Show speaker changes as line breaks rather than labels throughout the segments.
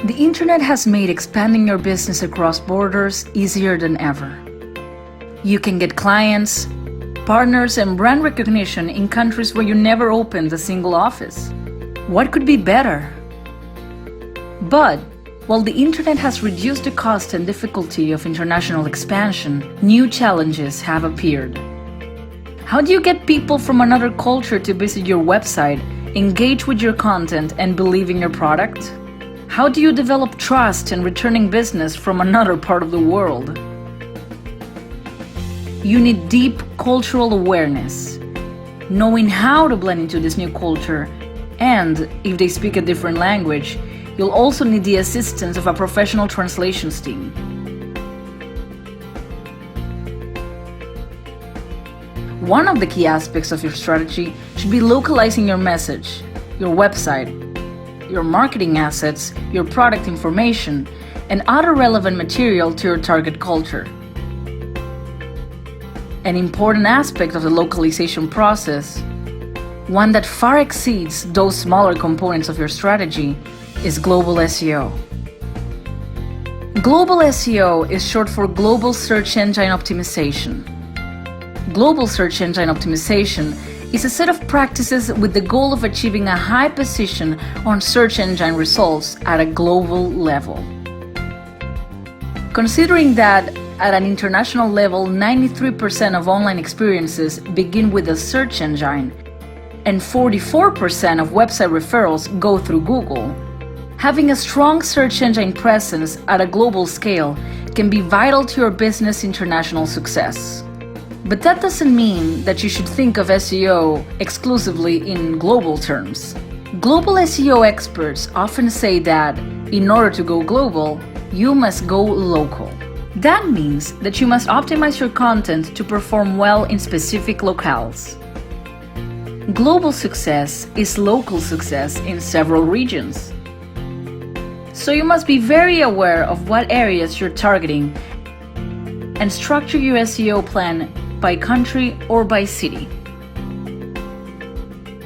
The internet has made expanding your business across borders easier than ever. You can get clients, partners, and brand recognition in countries where you never opened a single office. What could be better? But while the internet has reduced the cost and difficulty of international expansion, new challenges have appeared. How do you get people from another culture to visit your website, engage with your content, and believe in your product? How do you develop trust and returning business from another part of the world? You need deep cultural awareness, knowing how to blend into this new culture, and if they speak a different language, you'll also need the assistance of a professional translations team. One of the key aspects of your strategy should be localizing your message, your website, your marketing assets, your product information, and other relevant material to your target culture. An important aspect of the localization process, one that far exceeds those smaller components of your strategy, is global SEO. Global SEO is short for Global Search Engine Optimization. Global search engine optimization is a set of practices with the goal of achieving a high position on search engine results at a global level. Considering that at an international level, 93% of online experiences begin with a search engine and 44% of website referrals go through Google, having a strong search engine presence at a global scale can be vital to your business' international success. But that doesn't mean that you should think of SEO exclusively in global terms. Global SEO experts often say that in order to go global, you must go local. That means that you must optimize your content to perform well in specific locales. Global success is local success in several regions. So you must be very aware of what areas you're targeting and structure your SEO plan by country or by city.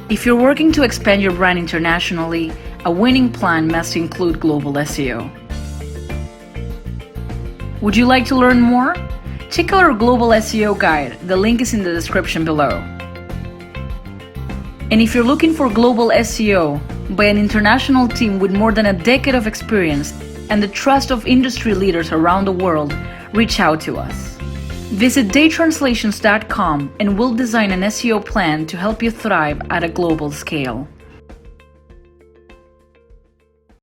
If you're working to expand your brand internationally, a winning plan must include global SEO. Would you like to learn more? Check out our global SEO guide. The link is in the description below. And if you're looking for global SEO by an international team with more than a decade of experience and the trust of industry leaders around the world, reach out to us. Visit daytranslations.com and we'll design an SEO plan to help you thrive at a global scale.